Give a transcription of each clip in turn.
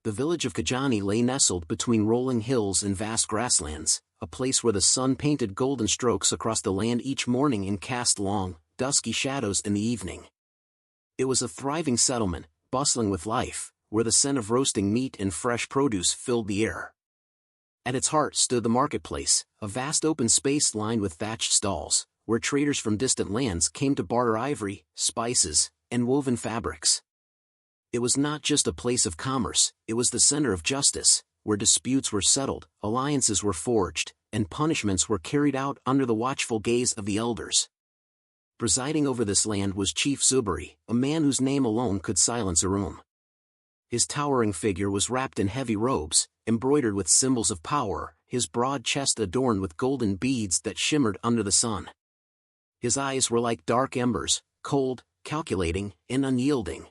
The village of Kajani lay nestled between rolling hills and vast grasslands, a place where the sun painted golden strokes across the land each morning and cast long, dusky shadows in the evening. It was a thriving settlement, bustling with life, where the scent of roasting meat and fresh produce filled the air. At its heart stood the marketplace, a vast open space lined with thatched stalls, where traders from distant lands came to barter ivory, spices, and woven fabrics. It was not just a place of commerce, it was the center of justice, where disputes were settled, alliances were forged, and punishments were carried out under the watchful gaze of the elders. Presiding over this land was Chief Zuberi, a man whose name alone could silence a room. His towering figure was wrapped in heavy robes, embroidered with symbols of power, his broad chest adorned with golden beads that shimmered under the sun. His eyes were like dark embers, cold, calculating, and unyielding.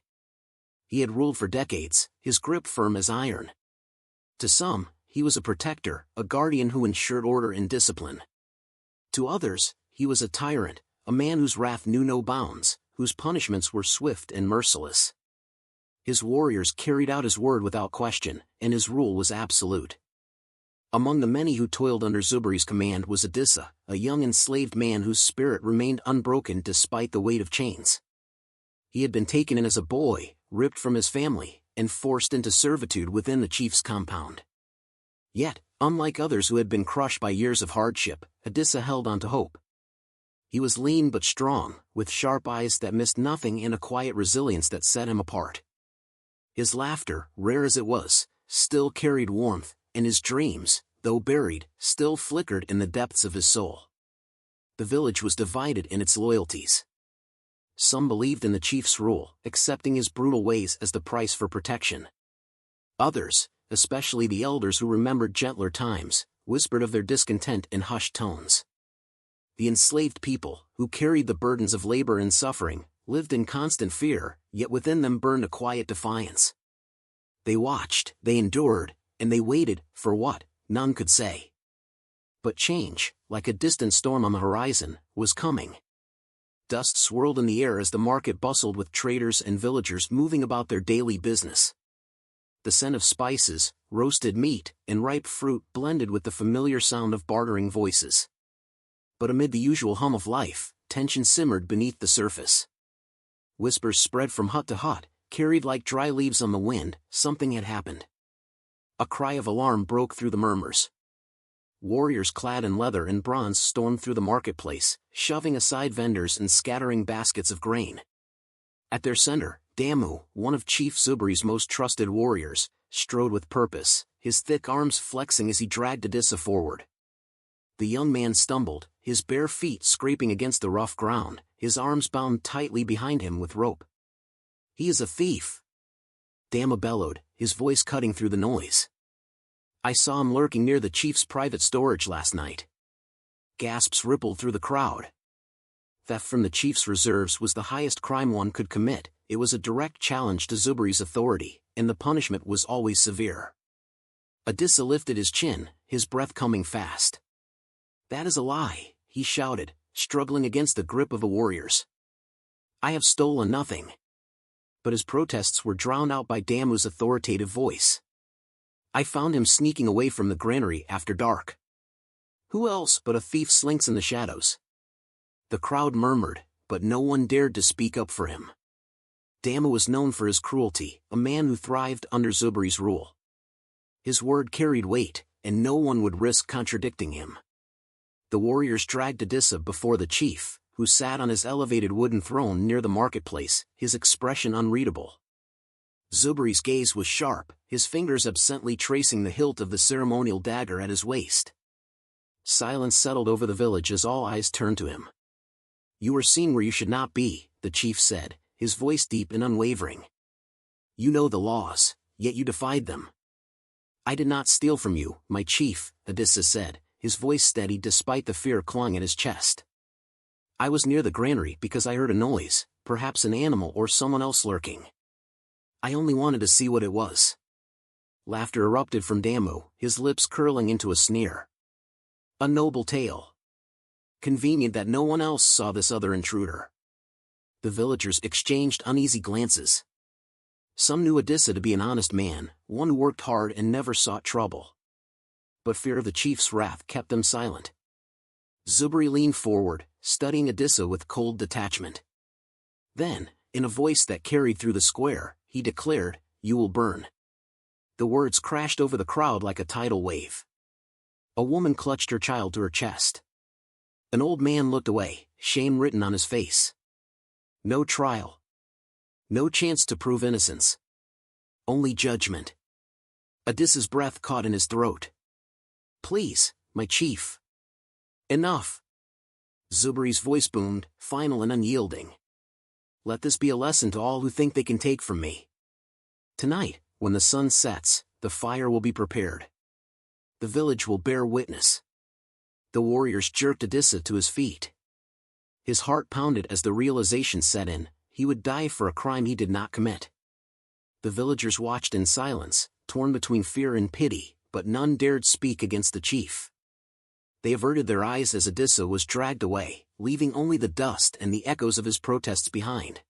He had ruled for decades, his grip firm as iron. To some, he was a protector, a guardian who ensured order and discipline. To others, he was a tyrant, a man whose wrath knew no bounds, whose punishments were swift and merciless. His warriors carried out his word without question, and his rule was absolute. Among the many who toiled under Zuberi's command was Adisa, a young enslaved man whose spirit remained unbroken despite the weight of chains. He had been taken in as a boy, ripped from his family, and forced into servitude within the chief's compound. Yet, unlike others who had been crushed by years of hardship, Adisa held on to hope. He was lean but strong, with sharp eyes that missed nothing and a quiet resilience that set him apart. His laughter, rare as it was, still carried warmth, and his dreams, though buried, still flickered in the depths of his soul. The village was divided in its loyalties. Some believed in the chief's rule, accepting his brutal ways as the price for protection. Others, especially the elders who remembered gentler times, whispered of their discontent in hushed tones. The enslaved people, who carried the burdens of labor and suffering, lived in constant fear, yet within them burned a quiet defiance. They watched, they endured, and they waited, for what, none could say. But change, like a distant storm on the horizon, was coming. Dust swirled in the air as the market bustled with traders and villagers moving about their daily business. The scent of spices, roasted meat, and ripe fruit blended with the familiar sound of bartering voices. But amid the usual hum of life, tension simmered beneath the surface. Whispers spread from hut to hut, carried like dry leaves on the wind. Something had happened. A cry of alarm broke through the murmurs. Warriors clad in leather and bronze stormed through the marketplace, shoving aside vendors and scattering baskets of grain. At their center, Damu, one of Chief Zuberi's most trusted warriors, strode with purpose, his thick arms flexing as he dragged Adisa forward. The young man stumbled, his bare feet scraping against the rough ground, his arms bound tightly behind him with rope. "He is a thief!" Damu bellowed, his voice cutting through the noise. "I saw him lurking near the chief's private storage last night." Gasps rippled through the crowd. Theft from the chief's reserves was the highest crime one could commit. It was a direct challenge to Zuberi's authority, and the punishment was always severe. Adisa lifted his chin, his breath coming fast. "That is a lie," he shouted, struggling against the grip of the warriors. "I have stolen nothing." But his protests were drowned out by Damu's authoritative voice. "I found him sneaking away from the granary after dark. Who else but a thief slinks in the shadows?" The crowd murmured, but no one dared to speak up for him. Damu was known for his cruelty, a man who thrived under Zuberi's rule. His word carried weight, and no one would risk contradicting him. The warriors dragged Adisa before the chief, who sat on his elevated wooden throne near the marketplace, his expression unreadable. Zuberi's gaze was sharp, his fingers absently tracing the hilt of the ceremonial dagger at his waist. Silence settled over the village as all eyes turned to him. "You are seen where you should not be," the chief said, his voice deep and unwavering. "You know the laws, yet you defied them." "I did not steal from you, my chief," Adisa said, his voice steady despite the fear clung at his chest. "I was near the granary because I heard a noise, perhaps an animal or someone else lurking. I only wanted to see what it was." Laughter erupted from Damu, his lips curling into a sneer. "A noble tale. Convenient that no one else saw this other intruder." The villagers exchanged uneasy glances. Some knew Adisa to be an honest man, one who worked hard and never sought trouble. But fear of the chief's wrath kept them silent. Zuberi leaned forward, studying Adisa with cold detachment. Then, in a voice that carried through the square, he declared, "You will burn." The words crashed over the crowd like a tidal wave. A woman clutched her child to her chest. An old man looked away, shame written on his face. No trial. No chance to prove innocence. Only judgment. Adisa's breath caught in his throat. "Please, my chief." "Enough." Zuberi's voice boomed, final and unyielding. "Let this be a lesson to all who think they can take from me. Tonight, when the sun sets, the fire will be prepared. The village will bear witness." The warriors jerked Adisa to his feet. His heart pounded as the realization set in, he would die for a crime he did not commit. The villagers watched in silence, torn between fear and pity, but none dared speak against the chief. They averted their eyes as Adisa was dragged away, leaving only the dust and the echoes of his protests behind.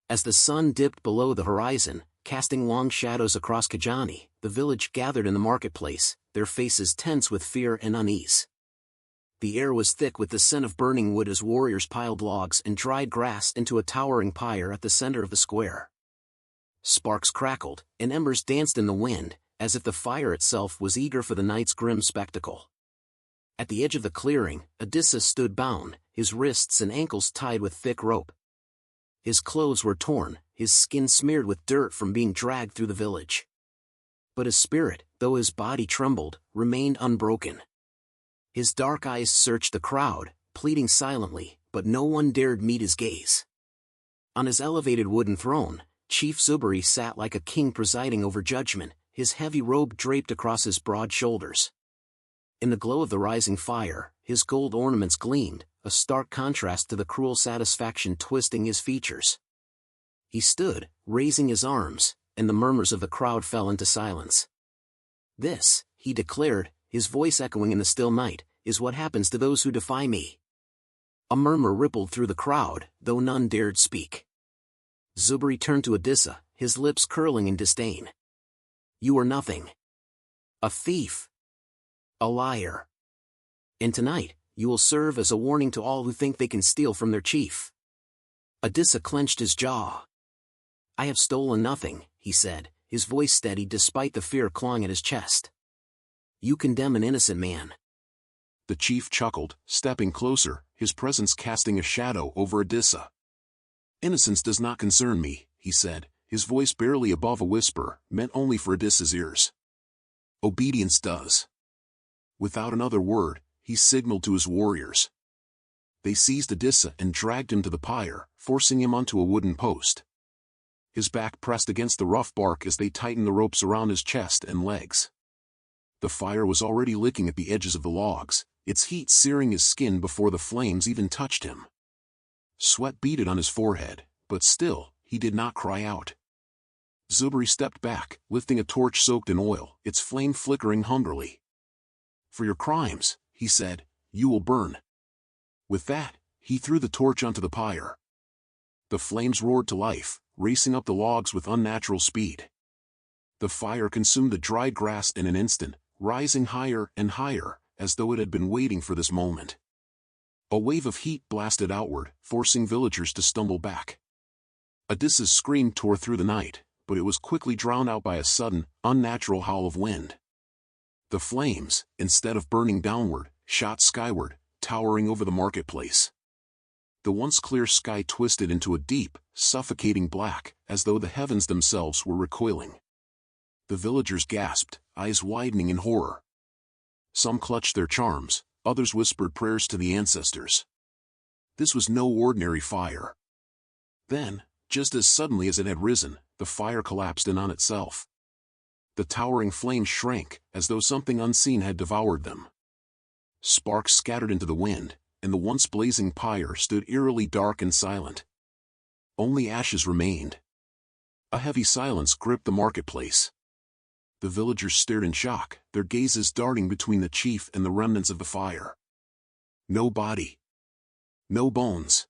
As the sun dipped below the horizon, casting long shadows across Kajani, the village gathered in the marketplace, their faces tense with fear and unease. The air was thick with the scent of burning wood as warriors piled logs and dried grass into a towering pyre at the center of the square. Sparks crackled, and embers danced in the wind, as if the fire itself was eager for the night's grim spectacle. At the edge of the clearing, Adisa stood bound, his wrists and ankles tied with thick rope. His clothes were torn, his skin smeared with dirt from being dragged through the village. But his spirit, though his body trembled, remained unbroken. His dark eyes searched the crowd, pleading silently, but no one dared meet his gaze. On his elevated wooden throne, Chief Zuberi sat like a king presiding over judgment, his heavy robe draped across his broad shoulders. In the glow of the rising fire, his gold ornaments gleamed, a stark contrast to the cruel satisfaction twisting his features. He stood, raising his arms, and the murmurs of the crowd fell into silence. "This," he declared, his voice echoing in the still night, "is what happens to those who defy me." A murmur rippled through the crowd, though none dared speak. Zuberi turned to Adisa, his lips curling in disdain. "You are nothing. A thief. A liar. And tonight, you will serve as a warning to all who think they can steal from their chief." Adisa clenched his jaw. "I have stolen nothing," he said, his voice steady despite the fear clawing at his chest. "You condemn an innocent man." The chief chuckled, stepping closer, his presence casting a shadow over Adisa. "Innocence does not concern me," he said, his voice barely above a whisper, meant only for Adisa's ears. "Obedience does." Without another word, he signaled to his warriors. They seized Adisa and dragged him to the pyre, forcing him onto a wooden post. His back pressed against the rough bark as they tightened the ropes around his chest and legs. The fire was already licking at the edges of the logs, its heat searing his skin before the flames even touched him. Sweat beaded on his forehead, but still, he did not cry out. Zuberi stepped back, lifting a torch soaked in oil, its flame flickering hungrily. "For your crimes," he said, "you will burn." With that, he threw the torch onto the pyre. The flames roared to life, racing up the logs with unnatural speed. The fire consumed the dry grass in an instant, rising higher and higher, as though it had been waiting for this moment. A wave of heat blasted outward, forcing villagers to stumble back. Adisa's scream tore through the night, but it was quickly drowned out by a sudden, unnatural howl of wind. The flames, instead of burning downward, shot skyward, towering over the marketplace. The once clear sky twisted into a deep, suffocating black, as though the heavens themselves were recoiling. The villagers gasped, eyes widening in horror. Some clutched their charms, others whispered prayers to the ancestors. This was no ordinary fire. Then, just as suddenly as it had risen, the fire collapsed in on itself. The towering flames shrank, as though something unseen had devoured them. Sparks scattered into the wind, and the once blazing pyre stood eerily dark and silent. Only ashes remained. A heavy silence gripped the marketplace. The villagers stared in shock, their gazes darting between the chief and the remnants of the fire. No body. No bones.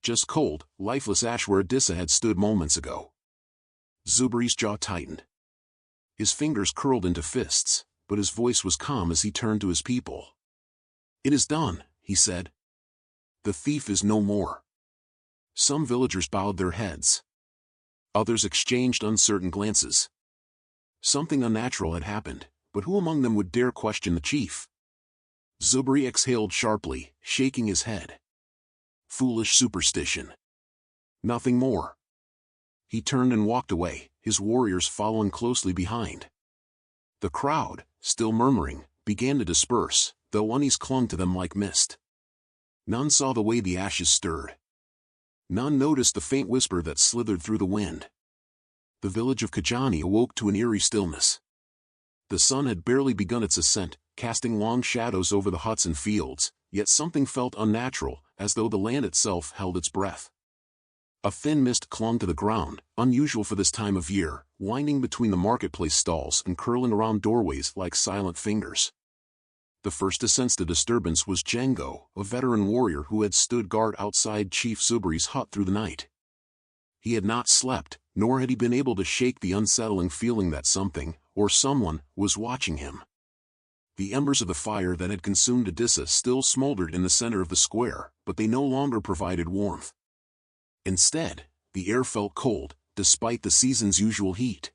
Just cold, lifeless ash where Adisa had stood moments ago. Zuberi's jaw tightened. His fingers curled into fists, but his voice was calm as he turned to his people. "It is done," he said. "The thief is no more." Some villagers bowed their heads. Others exchanged uncertain glances. Something unnatural had happened, but who among them would dare question the chief? Zuberi exhaled sharply, shaking his head. Foolish superstition. Nothing more. He turned and walked away, his warriors following closely behind. The crowd, still murmuring, began to disperse, though unease clung to them like mist. None saw the way the ashes stirred. None noticed the faint whisper that slithered through the wind. The village of Kajani awoke to an eerie stillness. The sun had barely begun its ascent, casting long shadows over the huts and fields, yet something felt unnatural, as though the land itself held its breath. A thin mist clung to the ground, unusual for this time of year, winding between the marketplace stalls and curling around doorways like silent fingers. The first to sense the disturbance was Django, a veteran warrior who had stood guard outside Chief Zuberi's hut through the night. He had not slept, nor had he been able to shake the unsettling feeling that something, or someone, was watching him. The embers of the fire that had consumed Adisa still smoldered in the center of the square, but they no longer provided warmth. Instead, the air felt cold, despite the season's usual heat.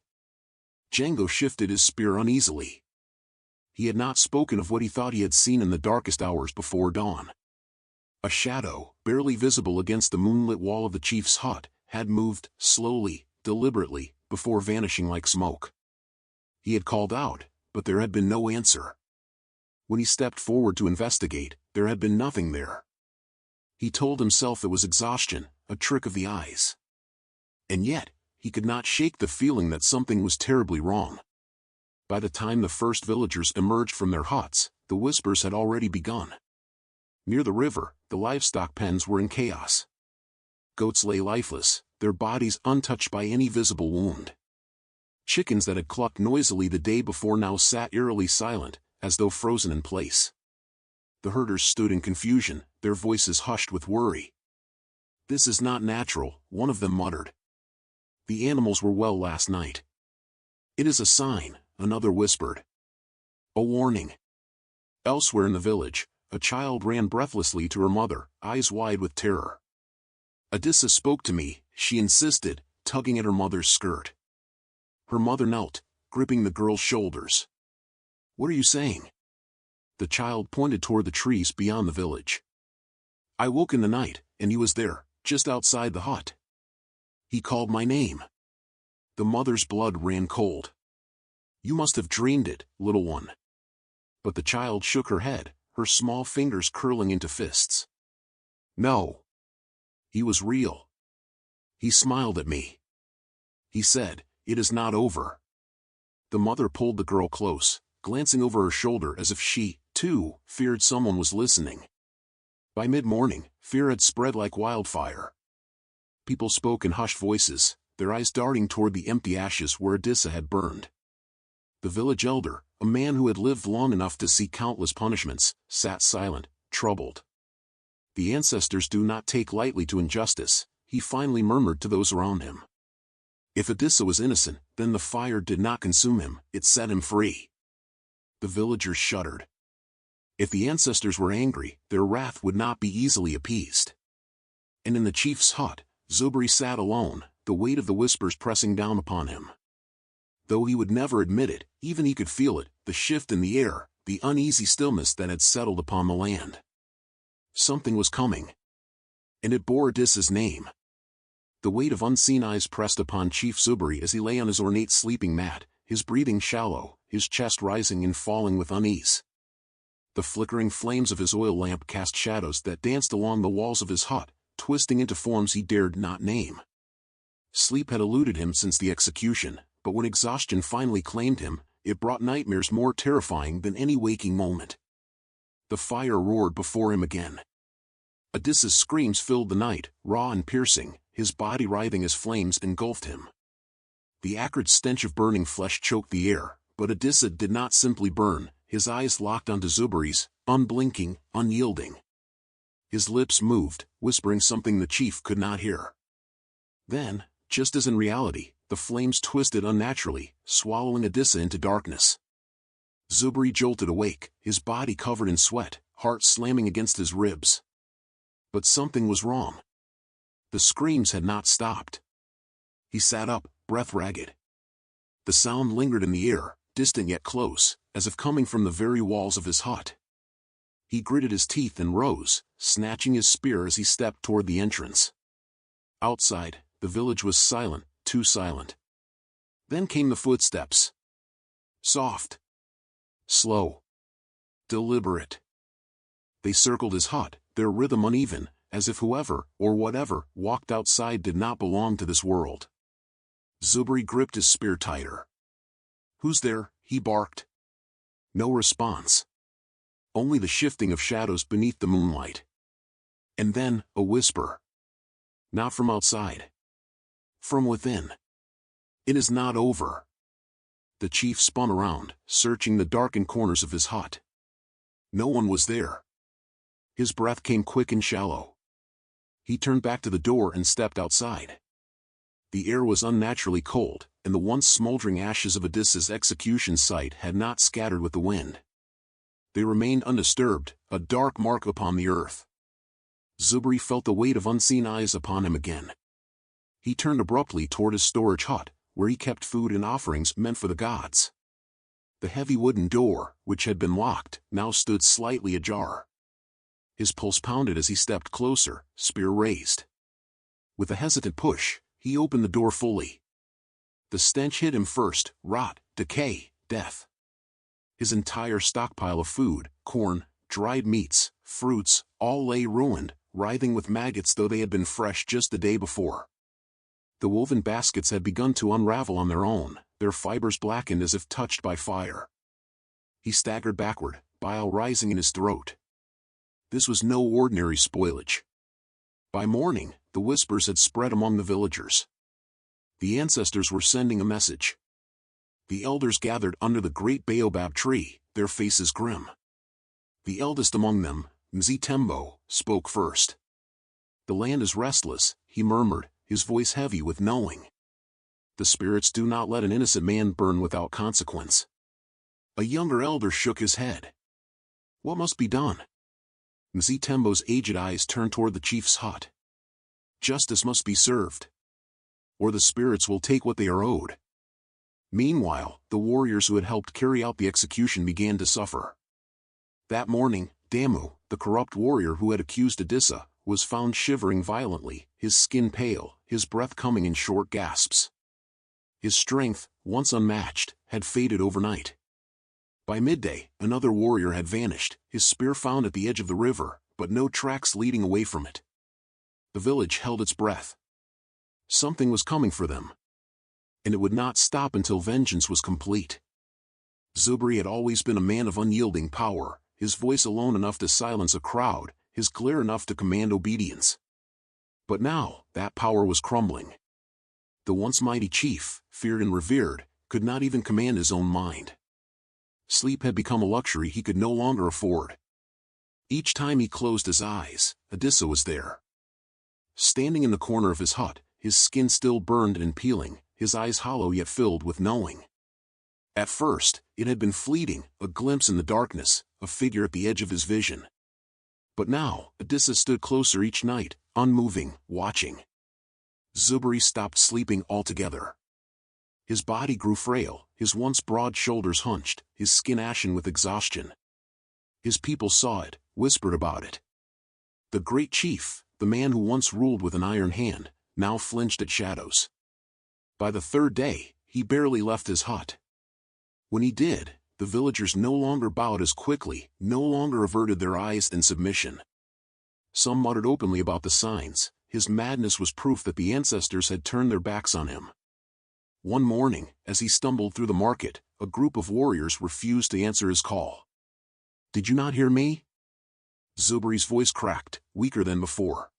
Django shifted his spear uneasily. He had not spoken of what he thought he had seen in the darkest hours before dawn. A shadow, barely visible against the moonlit wall of the chief's hut, had moved, slowly, deliberately, before vanishing like smoke. He had called out, but there had been no answer. When he stepped forward to investigate, there had been nothing there. He told himself it was exhaustion, a trick of the eyes. And yet, he could not shake the feeling that something was terribly wrong. By the time the first villagers emerged from their huts, the whispers had already begun. Near the river, the livestock pens were in chaos. Goats lay lifeless, their bodies untouched by any visible wound. Chickens that had clucked noisily the day before now sat eerily silent, as though frozen in place. The herders stood in confusion, their voices hushed with worry. "This is not natural," one of them muttered. "The animals were well last night." "It is a sign," another whispered. "A warning." Elsewhere in the village, a child ran breathlessly to her mother, eyes wide with terror. "Adisa spoke to me," she insisted, tugging at her mother's skirt. Her mother knelt, gripping the girl's shoulders. "What are you saying?" The child pointed toward the trees beyond the village. "I woke in the night, and he was there, just outside the hut. He called my name." The mother's blood ran cold. "You must have dreamed it, little one." But the child shook her head, her small fingers curling into fists. "No. He was real. He smiled at me. He said, 'It is not over.'" The mother pulled the girl close, glancing over her shoulder as if she, too, feared someone was listening. By mid-morning, fear had spread like wildfire. People spoke in hushed voices, their eyes darting toward the empty ashes where Adisa had burned. The village elder, a man who had lived long enough to see countless punishments, sat silent, troubled. "The ancestors do not take lightly to injustice," he finally murmured to those around him. "If Adisa was innocent, then the fire did not consume him, it set him free." The villagers shuddered. If the ancestors were angry, their wrath would not be easily appeased. And in the chief's hut, Zuberi sat alone, the weight of the whispers pressing down upon him. Though he would never admit it, even he could feel it, the shift in the air, the uneasy stillness that had settled upon the land. Something was coming. And it bore Adisa's name. The weight of unseen eyes pressed upon Chief Zuberi as he lay on his ornate sleeping mat, his breathing shallow, his chest rising and falling with unease. The flickering flames of his oil lamp cast shadows that danced along the walls of his hut, twisting into forms he dared not name. Sleep had eluded him since the execution, but when exhaustion finally claimed him, it brought nightmares more terrifying than any waking moment. The fire roared before him again. Adisa's screams filled the night, raw and piercing, his body writhing as flames engulfed him. The acrid stench of burning flesh choked the air, but Adisa did not simply burn, his eyes locked onto Zuberi's, unblinking, unyielding. His lips moved, whispering something the chief could not hear. Then, just as in reality, The flames twisted unnaturally, swallowing Adisa into darkness. Zuberi jolted awake, his body covered in sweat, heart slamming against his ribs. But something was wrong. The screams had not stopped. He sat up, breath ragged. The sound lingered in the air, distant yet close, as if coming from the very walls of his hut. He gritted his teeth and rose, snatching his spear as he stepped toward the entrance. Outside, the village was silent, too silent. Then came the footsteps. Soft. Slow. Deliberate. They circled his hut, their rhythm uneven, as if whoever, or whatever, walked outside did not belong to this world. Zuberi gripped his spear tighter. "Who's there?" he barked. No response. Only the shifting of shadows beneath the moonlight. And then, a whisper. Not from outside. From within. "It is not over." The chief spun around, searching the darkened corners of his hut. No one was there. His breath came quick and shallow. He turned back to the door and stepped outside. The air was unnaturally cold, and the once smoldering ashes of Adisa's execution site had not scattered with the wind. They remained undisturbed, a dark mark upon the earth. Zuberi felt the weight of unseen eyes upon him again. He turned abruptly toward his storage hut, where he kept food and offerings meant for the gods. The heavy wooden door, which had been locked, now stood slightly ajar. His pulse pounded as he stepped closer, spear raised. With a hesitant push, he opened the door fully. The stench hit him first: rot, decay, death. His entire stockpile of food, corn, dried meats, fruits, all lay ruined, writhing with maggots though they had been fresh just the day before. The woven baskets had begun to unravel on their own, their fibers blackened as if touched by fire. He staggered backward, bile rising in his throat. This was no ordinary spoilage. By morning, the whispers had spread among the villagers. The ancestors were sending a message. The elders gathered under the great baobab tree, their faces grim. The eldest among them, Mzitembo, spoke first. "The land is restless," he murmured, his voice heavy with knowing. "The spirits do not let an innocent man burn without consequence." A younger elder shook his head. "What must be done?" Mzitembo's aged eyes turned toward the chief's hut. "Justice must be served, or the spirits will take what they are owed." Meanwhile, the warriors who had helped carry out the execution began to suffer. That morning, Damu, the corrupt warrior who had accused Adisa, was found shivering violently, his skin pale, his breath coming in short gasps. His strength, once unmatched, had faded overnight. By midday, another warrior had vanished, his spear found at the edge of the river, but no tracks leading away from it. The village held its breath. Something was coming for them. And it would not stop until vengeance was complete. Zuberi had always been a man of unyielding power, his voice alone enough to silence a crowd, his glare enough to command obedience. But now, that power was crumbling. The once mighty chief, feared and revered, could not even command his own mind. Sleep had become a luxury he could no longer afford. Each time he closed his eyes, Adisa was there. Standing in the corner of his hut, his skin still burned and peeling, his eyes hollow yet filled with knowing. At first, it had been fleeting, a glimpse in the darkness, a figure at the edge of his vision. But now, Adisa stood closer each night, unmoving, watching. Zuberi stopped sleeping altogether. His body grew frail, his once broad shoulders hunched, his skin ashen with exhaustion. His people saw it, whispered about it. The great chief, the man who once ruled with an iron hand, now flinched at shadows. By the third day, he barely left his hut. When he did, the villagers no longer bowed as quickly, no longer averted their eyes in submission. Some muttered openly about the signs. His madness was proof that the ancestors had turned their backs on him. One morning, as he stumbled through the market, a group of warriors refused to answer his call. "Did you not hear me?" Zuberi's voice cracked, weaker than before.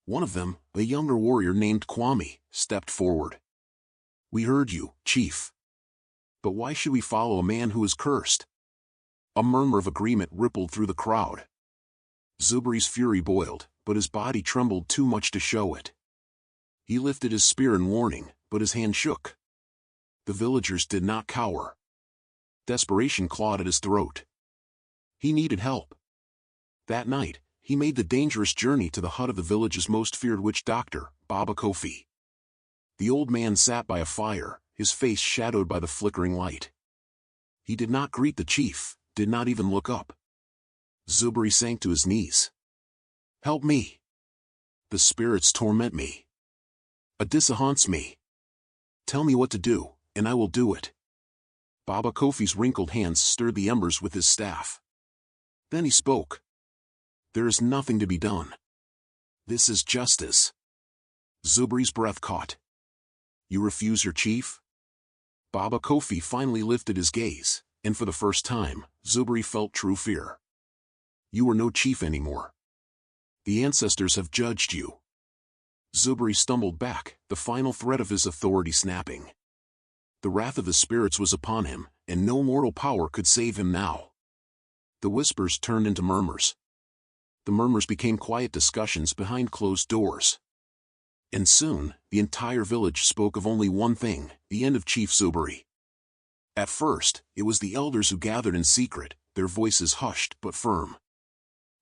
One of them, a younger warrior named Kwame, stepped forward. "We heard you, chief. But why should we follow a man who is cursed?" A murmur of agreement rippled through the crowd. Zuberi's fury boiled, but his body trembled too much to show it. He lifted his spear in warning, but his hand shook. The villagers did not cower. Desperation clawed at his throat. He needed help. That night, he made the dangerous journey to the hut of the village's most feared witch doctor, Baba Kofi. The old man sat by a fire, his face shadowed by the flickering light. He did not greet the chief, did not even look up. Zuberi sank to his knees. "Help me. The spirits torment me. Adisa haunts me. Tell me what to do, and I will do it." Baba Kofi's wrinkled hands stirred the embers with his staff. Then he spoke. "There is nothing to be done. This is justice." Zuberi's breath caught. "You refuse your chief?" Baba Kofi finally lifted his gaze, and for the first time, Zuberi felt true fear. "You are no chief anymore. The ancestors have judged you." Zuberi stumbled back, the final thread of his authority snapping. The wrath of the spirits was upon him, and no mortal power could save him now. The whispers turned into murmurs. The murmurs became quiet discussions behind closed doors. And soon, the entire village spoke of only one thing, the end of Chief Zuberi. At first, it was the elders who gathered in secret, their voices hushed but firm.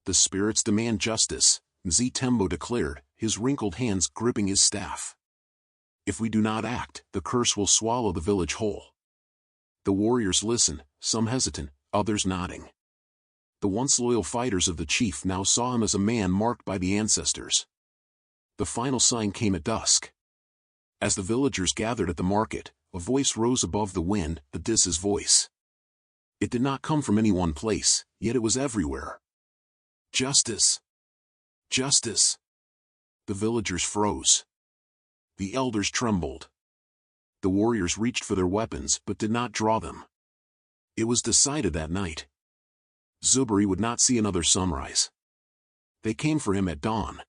"The spirits demand justice," Mzitembo declared, his wrinkled hands gripping his staff. "If we do not act, the curse will swallow the village whole." The warriors listened, some hesitant, others nodding. The once loyal fighters of the chief now saw him as a man marked by the ancestors. The final sign came at dusk. As the villagers gathered at the market, a voice rose above the wind, Adisa's voice. It did not come from any one place, yet it was everywhere. "Justice! Justice!" The villagers froze. The elders trembled. The warriors reached for their weapons but did not draw them. It was decided that night. Zuberi would not see another sunrise. They came for him at dawn.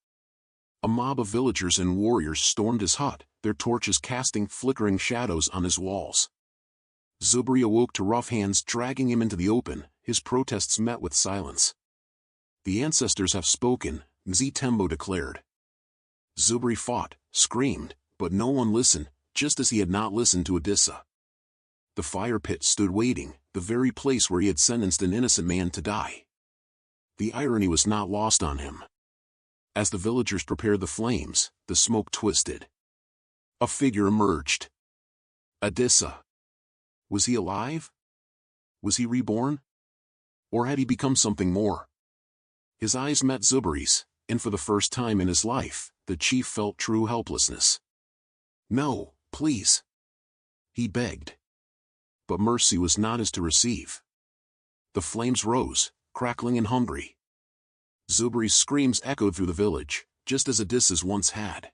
A mob of villagers and warriors stormed his hut, their torches casting flickering shadows on his walls. Zuberi awoke to rough hands dragging him into the open, his protests met with silence. "The ancestors have spoken," Mzitembo declared. Zuberi fought, screamed, but no one listened, just as he had not listened to Adisa. The fire pit stood waiting, the very place where he had sentenced an innocent man to die. The irony was not lost on him. As the villagers prepared the flames, the smoke twisted. A figure emerged. Adisa. Was he alive? Was he reborn? Or had he become something more? His eyes met Zuberi's, and for the first time in his life, the chief felt true helplessness. "No, please," he begged. But mercy was not his to receive. The flames rose, crackling and hungry. Zuberi's screams echoed through the village, just as Adisa's once had.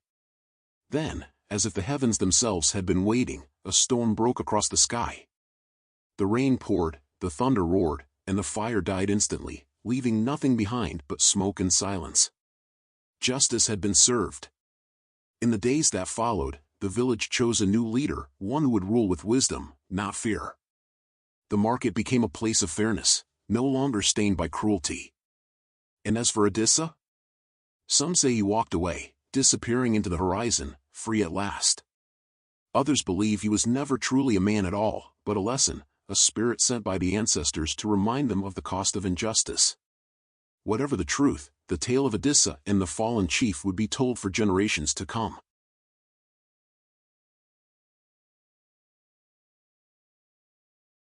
Then, as if the heavens themselves had been waiting, a storm broke across the sky. The rain poured, the thunder roared, and the fire died instantly, leaving nothing behind but smoke and silence. Justice had been served. In the days that followed, the village chose a new leader, one who would rule with wisdom, not fear. The market became a place of fairness, no longer stained by cruelty. And as for Adisa? Some say he walked away, disappearing into the horizon, free at last. Others believe he was never truly a man at all, but a lesson, a spirit sent by the ancestors to remind them of the cost of injustice. Whatever the truth, the tale of Adisa and the fallen chief would be told for generations to come.